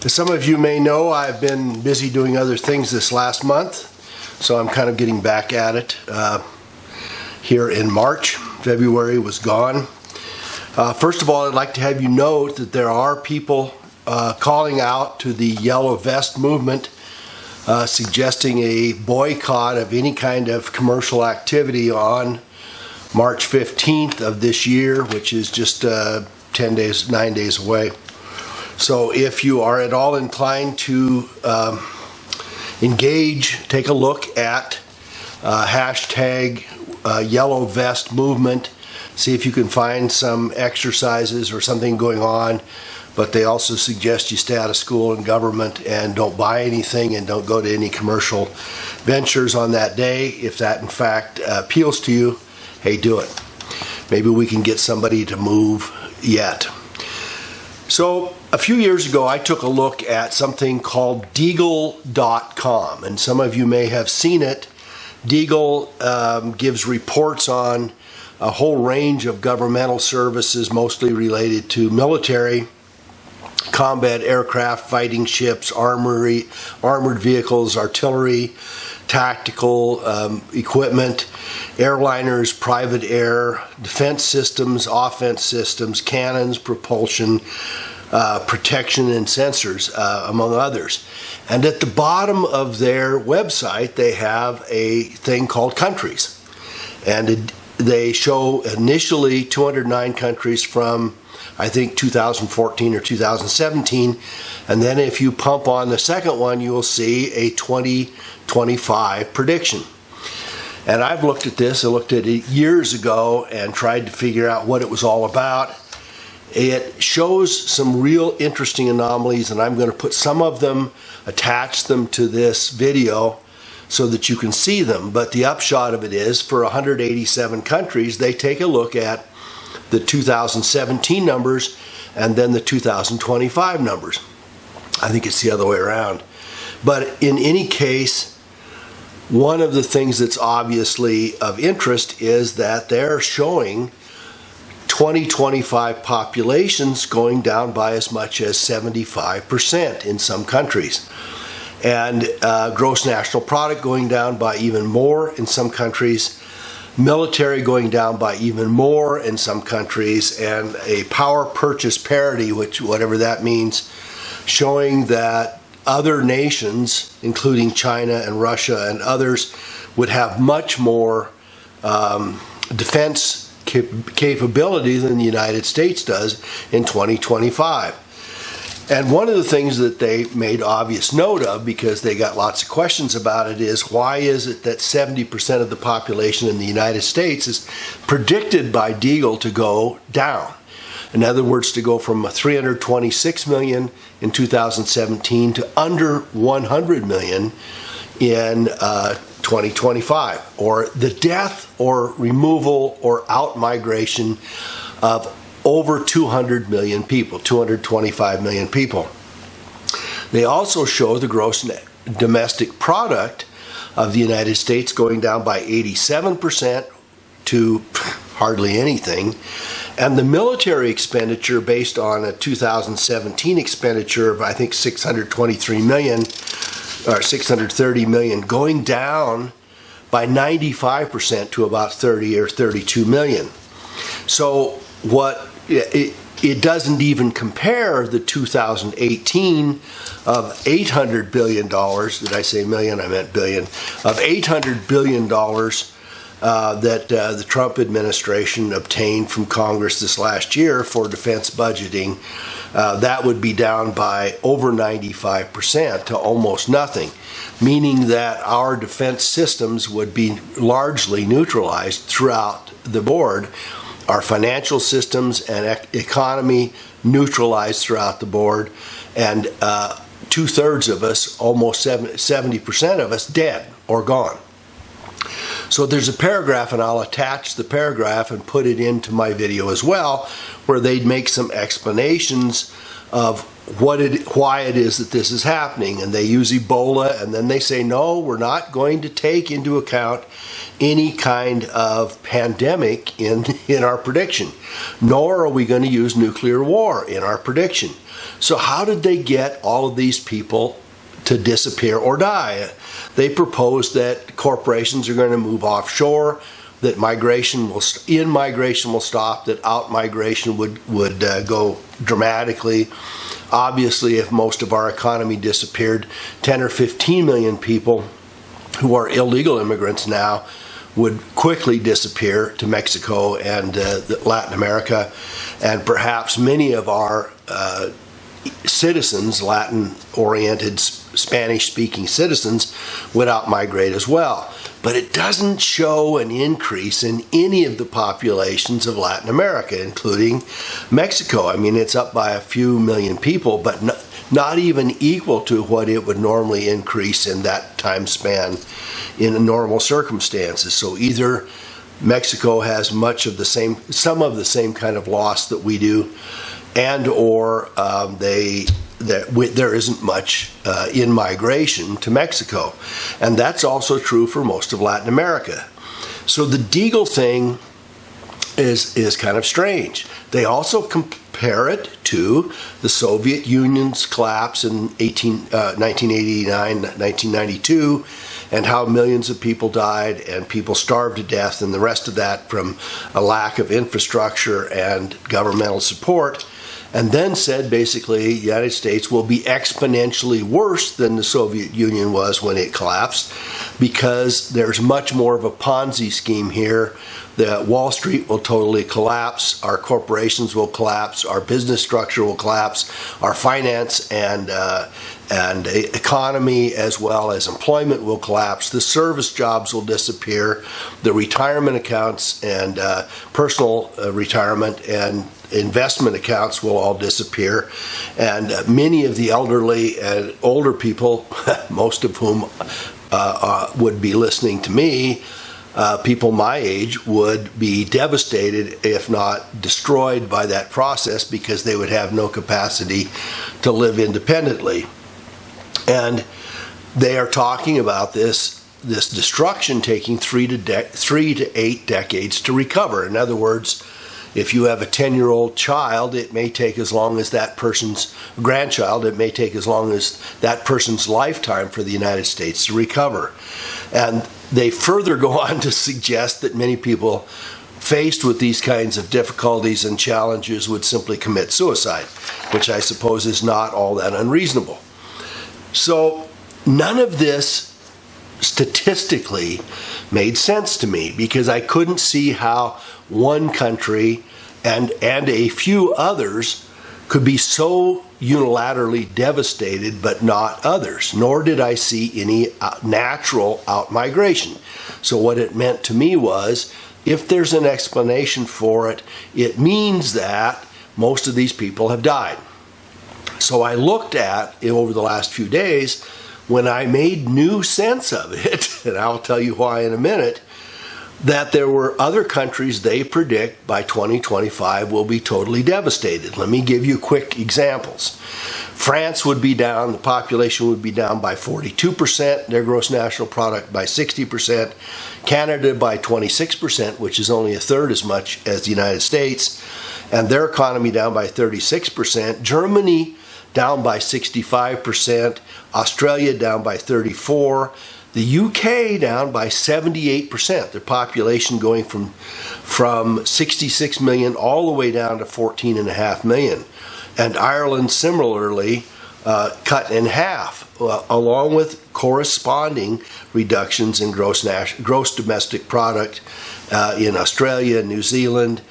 As some of you may know, I've been busy doing other things this last month, so I'm kind of getting back at it here in March. February was gone. First of all, I'd like to have you note that there are people calling out to the Yellow Vest movement, suggesting a boycott of any kind of commercial activity on March 15th of this year, which is just 9 days away. So if you are at all inclined to engage, take a look at hashtag Yellow Vest movement, see if you can find some exercises or something going on. But they also suggest you stay out of school and government and don't buy anything and don't go to any commercial ventures on that day. If that in fact appeals to you, hey, do it. Maybe we can get somebody to move yet. So a few years ago, I took a look at something called Deagle.com, and some of you may have seen it. Deagle gives reports on a whole range of governmental services, mostly related to military, combat aircraft, fighting ships, armored vehicles, artillery, tactical equipment, airliners, private air, defense systems, offense systems, cannons, propulsion, protection, and sensors, among others. And at the bottom of their website, they have a thing called countries. And they show initially 209 countries from, I think, 2014 or 2017. And then if you pump on the second one, you will see a 2025 prediction. And I've looked at this, I looked at it years ago and tried to figure out what it was all about. It shows some real interesting anomalies, and I'm going to put some of them, attach them to this video so that you can see them. But the upshot of it is, for 187 countries, they take a look at the 2017 numbers and then the 2025 numbers. I think it's the other way around. But in any case, one of the things that's obviously of interest is that they're showing 2025 populations going down by as much as 75% in some countries. And gross national product going down by even more in some countries, military going down by even more in some countries, and a power purchase parity, which whatever that means, showing that other nations, including China and Russia and others, would have much more defense capability than the United States does in 2025. And one of the things that they made obvious note of, because they got lots of questions about it, is why is it that 70% of the population in the United States is predicted by Deagle to go down? In other words, to go from 326 million in 2017 to under 100 million in 2025, or the death or removal or out-migration of over 200 million people, 225 million people. They also show the gross domestic product of the United States going down by 87% to hardly anything, and the military expenditure, based on a 2017 expenditure of I think 623 million or 630 million, going down by 95% to about 30 or 32 million. So what it doesn't even compare the 2018 of $800 billion, did I say million? I meant billion, of $800 billion that the Trump administration obtained from Congress this last year for defense budgeting. That would be down by over 95% to almost nothing, meaning that our defense systems would be largely neutralized throughout the board. Our financial systems and economy neutralized throughout the board, and 2/3 of us, almost 70% of us, dead or gone. So there's a paragraph, and I'll attach the paragraph and put it into my video as well, where they'd make some explanations of why it is that this is happening. And they use Ebola, and then they say, no, we're not going to take into account any kind of pandemic in our prediction, nor are we going to use nuclear war in our prediction. So how did they get all of these people to disappear or die? They proposed that corporations are going to move offshore, that in-migration will stop, that out-migration would go dramatically. Obviously, if most of our economy disappeared, 10 or 15 million people who are illegal immigrants now would quickly disappear to Mexico and Latin America, and perhaps many of our citizens, Latin-oriented, Spanish-speaking citizens, would out-migrate as well. But it doesn't show an increase in any of the populations of Latin America, including Mexico. I mean, it's up by a few million people, but not even equal to what it would normally increase in that time span in normal circumstances. So either Mexico has some of the same kind of loss that we do, and or there isn't much in migration to Mexico. And that's also true for most of Latin America. So the Deagle thing is kind of strange. They also compare it to the Soviet Union's collapse in 1989, 1992, and how millions of people died and people starved to death, and the rest of that from a lack of infrastructure and governmental support. And then said basically the United States will be exponentially worse than the Soviet Union was when it collapsed, because there's much more of a Ponzi scheme here. The Wall Street will totally collapse, our corporations will collapse, our business structure will collapse, our finance and economy as well as employment will collapse, the service jobs will disappear, the retirement accounts and personal retirement and investment accounts will all disappear, and many of the elderly and older people, most of whom would be listening to me, people my age, would be devastated, if not destroyed, by that process, because they would have no capacity to live independently. And they are talking about this destruction taking 3 to 8 decades to recover. In other words, if you have a 10-year-old child, it may take as long as that person's grandchild. It may take as long as that person's lifetime for the United States to recover. And they further go on to suggest that many people faced with these kinds of difficulties and challenges would simply commit suicide, which I suppose is not all that unreasonable. So none of this statistically made sense to me, because I couldn't see how one country and a few others could be so unilaterally devastated but not others, nor did I see any natural out-migration. So what it meant to me was, if there's an explanation for it, it means that most of these people have died. So I looked at, over the last few days, when I made new sense of it, and I'll tell you why in a minute, that there were other countries they predict by 2025 will be totally devastated. Let me give you quick examples. France would be down, the population would be down by 42%, their gross national product by 60%, Canada by 26%, which is only a third as much as the United States, and their economy down by 36%, Germany down by 65%, Australia down by 34%, the UK down by 78%, their population going from 66 million all the way down to 14.5 million. And Ireland similarly cut in half, along with corresponding reductions in gross domestic product in Australia and New Zealand.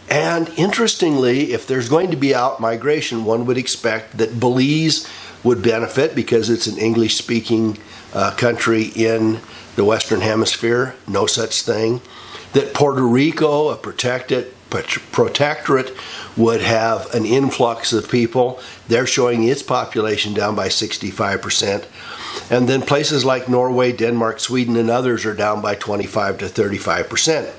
And interestingly, if there's going to be out-migration, one would expect that Belize would benefit because it's an English-speaking country in the Western Hemisphere. No such thing. That Puerto Rico, a protectorate, would have an influx of people. They're showing its population down by 65%. And then places like Norway, Denmark, Sweden, and others are down by 25 to 35%.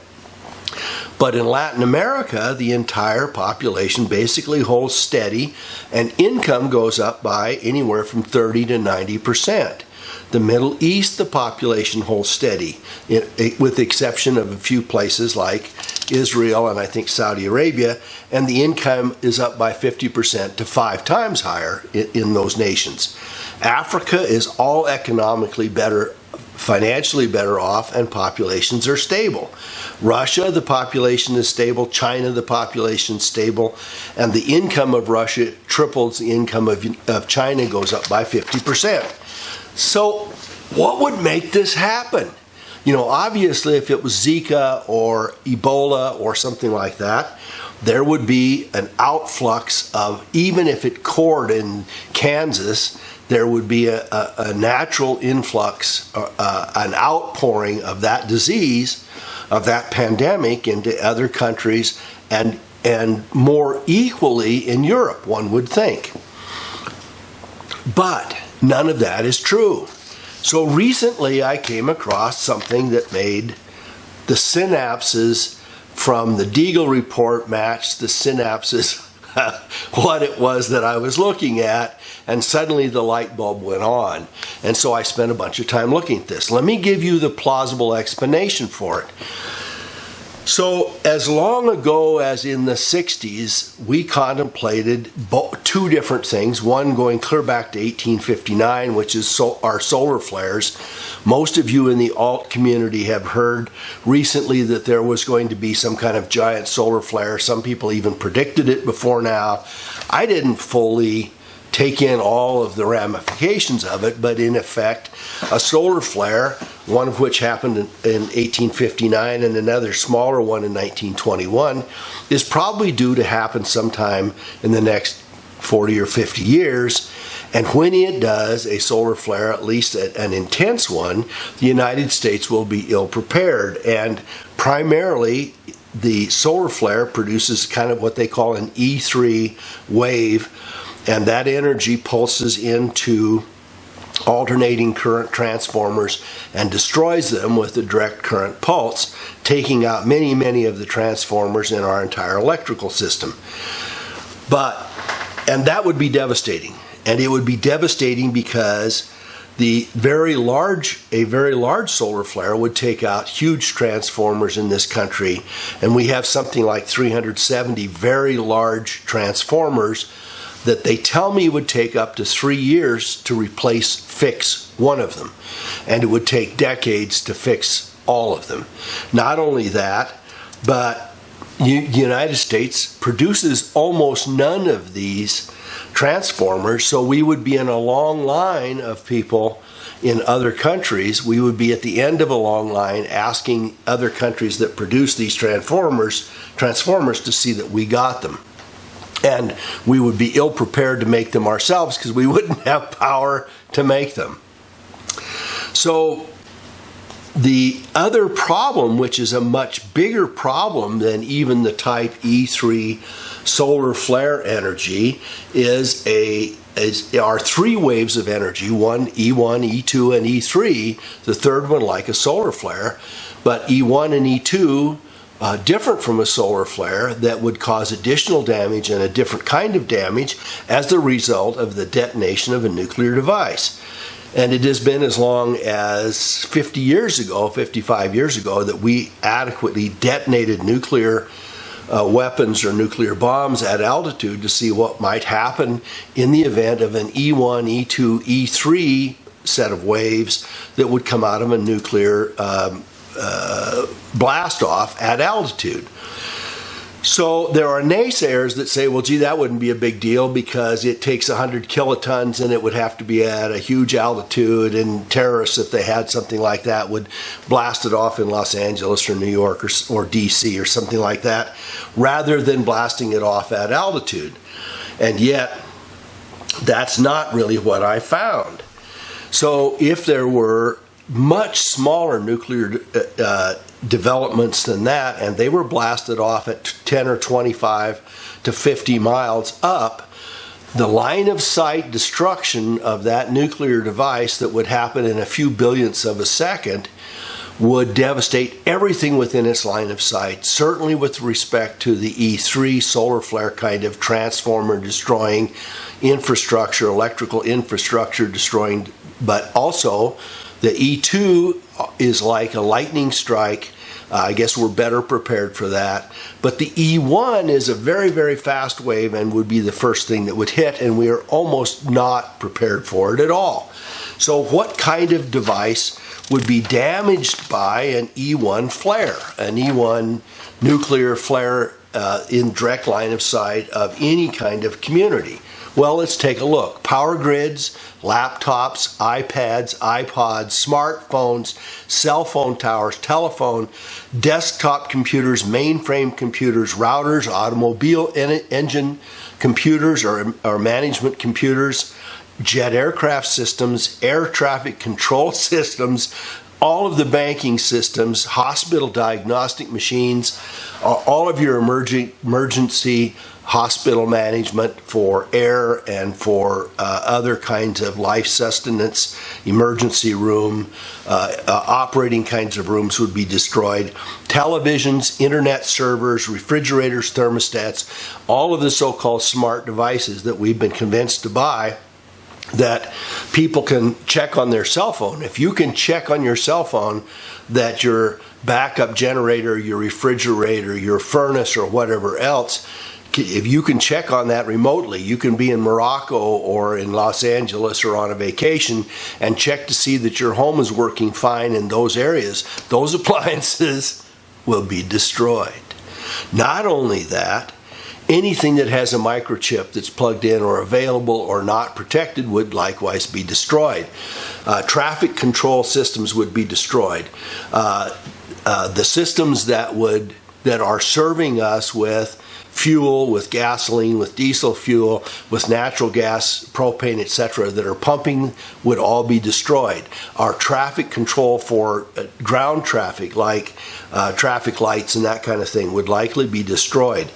But in Latin America, the entire population basically holds steady, and income goes up by anywhere from 30 to 90%. The Middle East, the population holds steady, with the exception of a few places like Israel and I think Saudi Arabia, and the income is up by 50% to 5 times higher in those nations. Africa is all economically better, financially better off, and populations are stable. Russia, the population is stable. China, the population is stable. And the income of Russia triples the income of China, goes up by 50%. So what would make this happen? You know, obviously if it was Zika or Ebola or something like that, there would be an outflux of, even if it cored in Kansas, there would be a natural influx, an outpouring of that disease, of that pandemic into other countries, and more equally in Europe, one would think. But none of that is true. So recently I came across something that made the synapses from the Deagle report match the synapses what it was that I was looking at, and suddenly the light bulb went on. And so I spent a bunch of time looking at this. Let me give you the plausible explanation for it. So as long ago as in the 60s, we contemplated two different things, one going clear back to 1859, which is our solar flares. Most of you in the alt community have heard recently that there was going to be some kind of giant solar flare. Some people even predicted it before now. I didn't fully take in all of the ramifications of it, but in effect, a solar flare, one of which happened in 1859 and another smaller one in 1921, is probably due to happen sometime in the next 40 or 50 years. And when it does, a solar flare, at least an intense one, the United States will be ill prepared. And primarily, the solar flare produces kind of what they call an E3 wave, and that energy pulses into alternating current transformers and destroys them with a direct current pulse, taking out many, many of the transformers in our entire electrical system. And that would be devastating. And it would be devastating because a very large solar flare would take out huge transformers in this country. And we have something like 370 very large transformers that they tell me would take up to 3 years to fix one of them. And it would take decades to fix all of them. Not only that, but the United States produces almost none of these transformers, so we would be in a long line of people in other countries. We would be at the end of a long line asking other countries that produce these transformers to see that we got them. And we would be ill prepared to make them ourselves because we wouldn't have power to make them. So the other problem, which is a much bigger problem than even the type E3 solar flare energy, are 3 waves of energy, one E1, E2, and E3, the third one like a solar flare, but E1 and E2 different from a solar flare that would cause additional damage and a different kind of damage as the result of the detonation of a nuclear device. And it has been as long as 55 years ago, that we adequately detonated nuclear weapons or nuclear bombs at altitude to see what might happen in the event of an E1, E2, E3 set of waves that would come out of a nuclear blast off at altitude. So there are naysayers that say, well, gee, that wouldn't be a big deal because it takes 100 kilotons and it would have to be at a huge altitude, and terrorists, if they had something like that, would blast it off in Los Angeles or New York or DC or something like that, rather than blasting it off at altitude. And yet, that's not really what I found. So if there were much smaller nuclear developments than that, and they were blasted off at 10 or 25 to 50 miles up, the line of sight destruction of that nuclear device that would happen in a few billionths of a second would devastate everything within its line of sight, certainly with respect to the E3 solar flare kind of transformer destroying infrastructure, electrical infrastructure destroying, but also the E2 is like a lightning strike. I guess we're better prepared for that. But the E1 is a very, very fast wave and would be the first thing that would hit, and we are almost not prepared for it at all. So what kind of device would be damaged by an E1 flare, an E1 nuclear flare in direct line of sight of any kind of community? Well, let's take a look. Power grids, laptops, iPads, iPods, smartphones, cell phone towers, telephone, desktop computers, mainframe computers, routers, automobile engine computers or management computers, jet aircraft systems, air traffic control systems, all of the banking systems, hospital diagnostic machines, all of your emergency hospital management for air and for other kinds of life sustenance, emergency room, operating kinds of rooms would be destroyed. Televisions, internet servers, refrigerators, thermostats, all of the so-called smart devices that we've been convinced to buy that people can check on their cell phone. If you can check on your cell phone that your backup generator, your refrigerator, your furnace, or whatever else, if you can check on that remotely, you can be in Morocco or in Los Angeles or on a vacation and check to see that your home is working fine in those areas. Those appliances will be destroyed. Not only that, anything that has a microchip that's plugged in or available or not protected would likewise be destroyed. Traffic control systems would be destroyed. The systems that are serving us with fuel, with gasoline, with diesel fuel, with natural gas, propane, etc., that are pumping would all be destroyed. Our traffic control for ground traffic, like traffic lights and that kind of thing, would likely be destroyed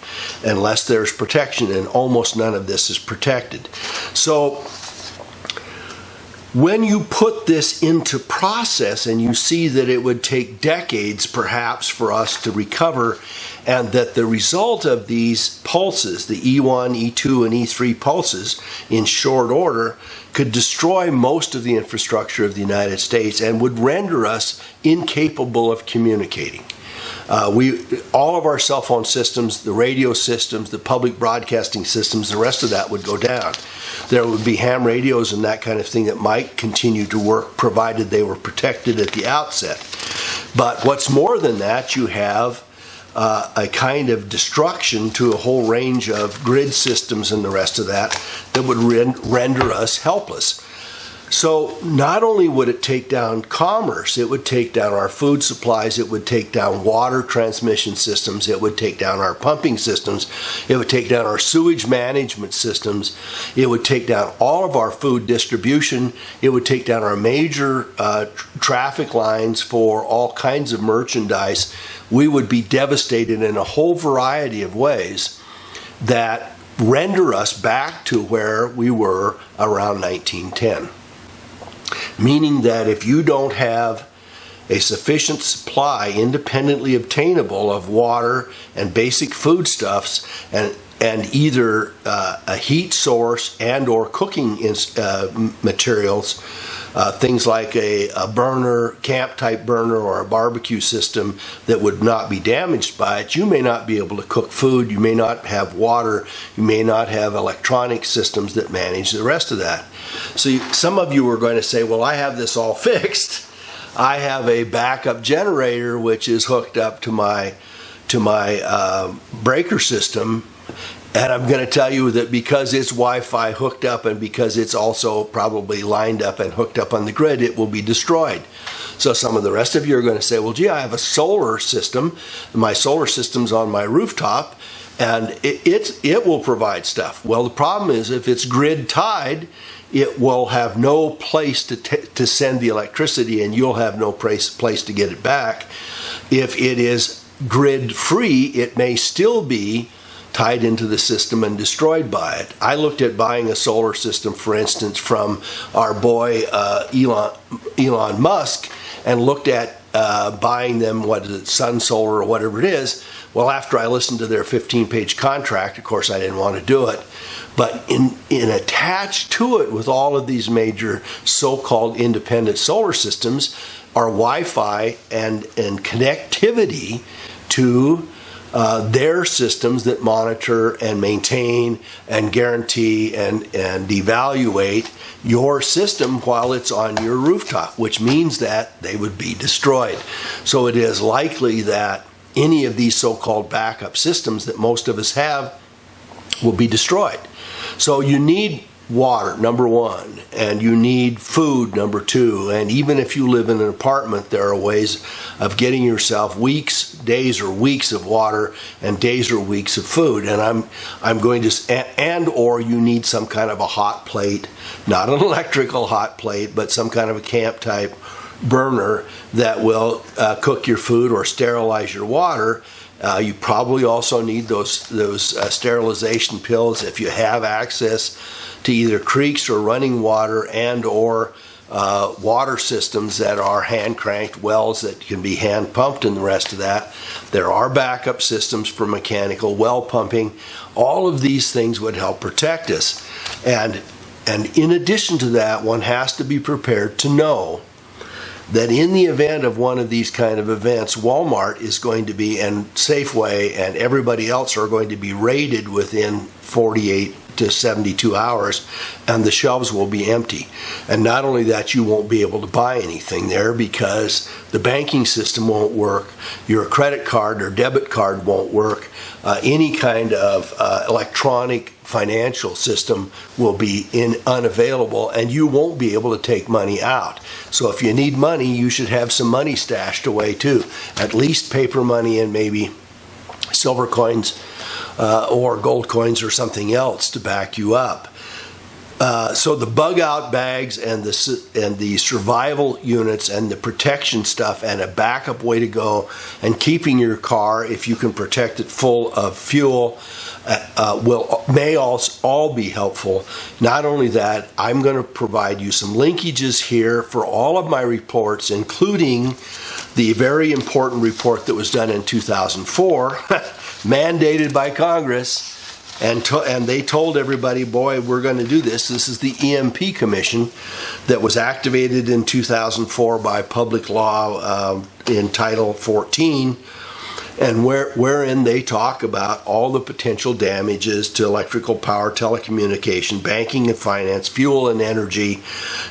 unless there's protection, and almost none of this is protected. So when you put this into process and you see that it would take decades perhaps for us to recover, and that the result of these pulses, the E1, E2, and E3 pulses in short order, could destroy most of the infrastructure of the United States and would render us incapable of communicating. All of our cell phone systems, the radio systems, the public broadcasting systems, the rest of that would go down. There would be ham radios and that kind of thing that might continue to work provided they were protected at the outset. But what's more than that, you have a kind of destruction to a whole range of grid systems and the rest of that would render us helpless. So not only would it take down commerce, it would take down our food supplies, it would take down water transmission systems, it would take down our pumping systems, it would take down our sewage management systems, it would take down all of our food distribution, it would take down our major traffic lines for all kinds of merchandise. We would be devastated in a whole variety of ways that render us back to where we were around 1910. Meaning that if you don't have a sufficient supply independently obtainable of water and basic foodstuffs and either a heat source and or cooking materials, things like a burner, camp type burner, or a barbecue system that would not be damaged by it, you may not be able to cook food, you may not have water, you may not have electronic systems that manage the rest of that. So some of you are going to say, well, I have this all fixed. I have a backup generator which is hooked up to my breaker system, and I'm going to tell you that because it's Wi-Fi hooked up and because it's also probably lined up and hooked up on the grid, it will be destroyed. So some of the rest of you are going to say, well, gee, I have a solar system. My solar system's on my rooftop, and it will provide stuff. Well, the problem is if it's grid tied, it will have no place to send the electricity, and you'll have no place to get it back. If it is grid free, it may still be tied into the system and destroyed by it. I looked at buying a solar system, for instance, from our boy Elon Musk, and looked at buying them, what is it, Sun Solar or whatever it is. Well, after I listened to their 15-page contract, of course, I didn't want to do it. But in attached to it with all of these major so-called independent solar systems are Wi-Fi and connectivity to their systems that monitor and maintain and guarantee and evaluate your system while it's on your rooftop, which means that they would be destroyed. So it is likely that any of these so-called backup systems that most of us have will be destroyed. So you need water, number one, and you need food, number two, and even if you live in an apartment, there are ways of getting yourself days or weeks of water and days or weeks of food. And I'm going to, or you need some kind of a hot plate, not an electrical hot plate, but some kind of a camp type burner that will cook your food or sterilize your water. You probably also need those sterilization pills if you have access to either creeks or running water and or water systems that are hand cranked wells that can be hand pumped and the rest of that. There are backup systems for mechanical well pumping. All of these things would help protect us. And in addition to that, one has to be prepared to know that in the event of one of these kind of events, Walmart is going to be, and Safeway and everybody else are going to be raided within 48 to 72 hours, and the shelves will be empty. And not only that, you won't be able to buy anything there because the banking system won't work, your credit card or debit card won't work, any kind of electronic financial system will be unavailable, and you won't be able to take money out. So if you need money, you should have some money stashed away too, at least paper money and maybe silver coins or gold coins or something else to back you up. So the bug out bags and the survival units and the protection stuff and a backup way to go, and keeping your car, if you can protect it, full of fuel, may also all be helpful. Not only that, I'm going to provide you some linkages here for all of my reports, including the very important report that was done in 2004, mandated by Congress. And they told everybody, boy, we're going to do this. This is the EMP Commission that was activated in 2004 by public law in Title 14, and wherein they talk about all the potential damages to electrical power, telecommunication, banking and finance, fuel and energy,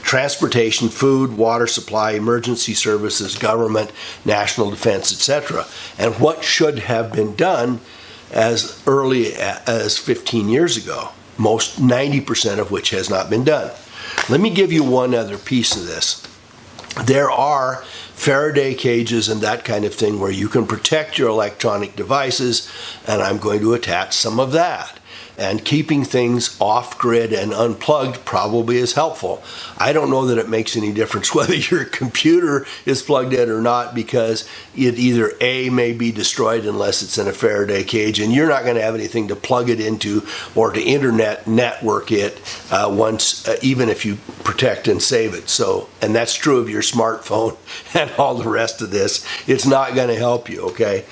transportation, food, water supply, emergency services, government, national defense, etc. And what should have been done as early as 15 years ago, 90% of which has not been done. Let me give you one other piece of this. There are Faraday cages and that kind of thing where you can protect your electronic devices, and I'm going to attach some of that. And keeping things off-grid and unplugged probably is helpful. I don't know that it makes any difference whether your computer is plugged in or not, because it either A, may be destroyed unless it's in a Faraday cage, and you're not going to have anything to plug it into or to internet network it even if you protect and save it. So, and that's true of your smartphone and all the rest of this. It's not going to help you, okay?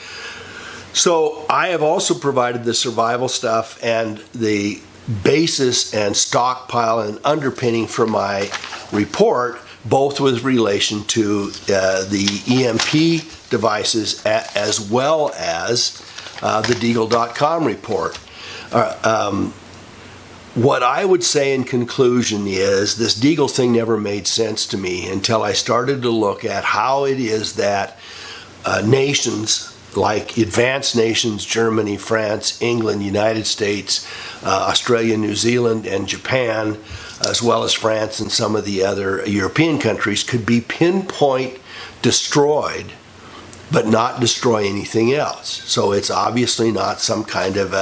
So I have also provided the survival stuff and the basis and stockpile and underpinning for my report, both with relation to the EMP devices as well as the Deagle.com report. What I would say in conclusion is this Deagle thing never made sense to me until I started to look at how it is that nations like advanced nations, Germany, France, England, United States, Australia, New Zealand, and Japan, as well as France and some of the other European countries, could be pinpoint destroyed, but not destroy anything else. So it's obviously not some kind of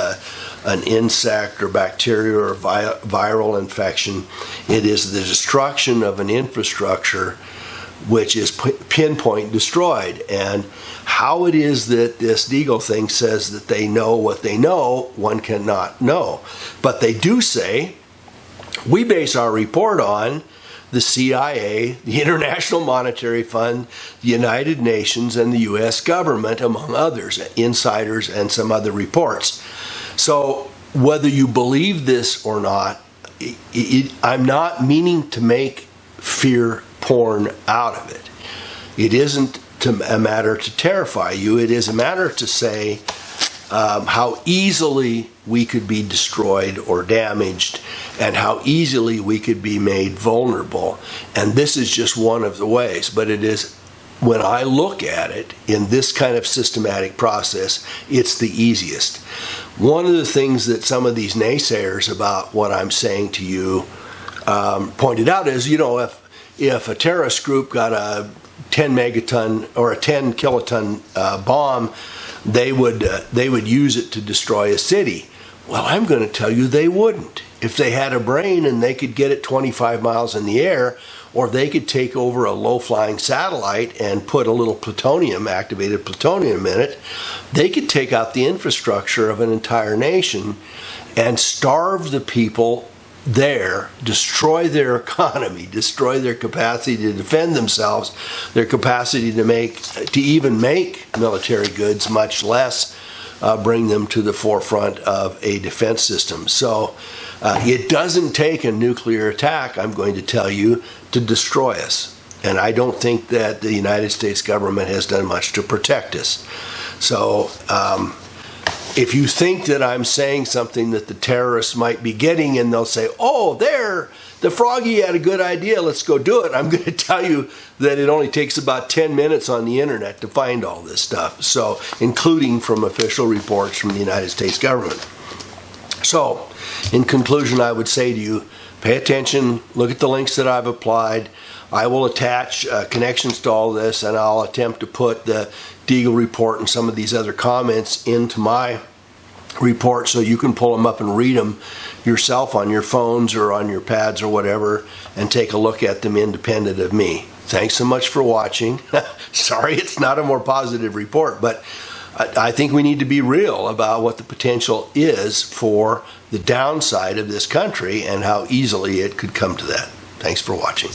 an insect or bacteria or viral infection. It is the destruction of an infrastructure which is pinpoint destroyed. And how it is that this Deagle thing says that they know what they know, one cannot know. But they do say, we base our report on the CIA, the International Monetary Fund, the United Nations, and the U.S. government, among others, insiders and some other reports. So whether you believe this or not, I'm not meaning to make fear porn out of it. It isn't a matter to terrify you. It is a matter to say how easily we could be destroyed or damaged, and how easily we could be made vulnerable. And this is just one of the ways, but it is, when I look at it in this kind of systematic process, it's the easiest. One of the things that some of these naysayers about what I'm saying to you pointed out is, if a terrorist group got a 10 megaton or a 10 kiloton bomb, they would use it to destroy a city. Well, I'm going to tell you they wouldn't. If they had a brain and they could get it 25 miles in the air, or they could take over a low-flying satellite and put a little activated plutonium in it, they could take out the infrastructure of an entire nation and starve the people there, destroy their economy, destroy their capacity to defend themselves, their capacity to even make military goods, much less bring them to the forefront of a defense system. So it doesn't take a nuclear attack, I'm going to tell you, to destroy us. And I don't think that the United States government has done much to protect us. So if you think that I'm saying something that the terrorists might be getting, and they'll say, oh, there, the Froggy had a good idea, let's go do it, I'm going to tell you that it only takes about 10 minutes on the internet to find all this stuff, so including from official reports from the United States government. So, in conclusion, I would say to you, pay attention, look at the links that I've applied. I will attach connections to all this, and I'll attempt to put the Deagle report and some of these other comments into my report so you can pull them up and read them yourself on your phones or on your pads or whatever, and take a look at them independent of me. Thanks so much for watching. Sorry it's not a more positive report, but I think we need to be real about what the potential is for the downside of this country and how easily it could come to that. Thanks for watching.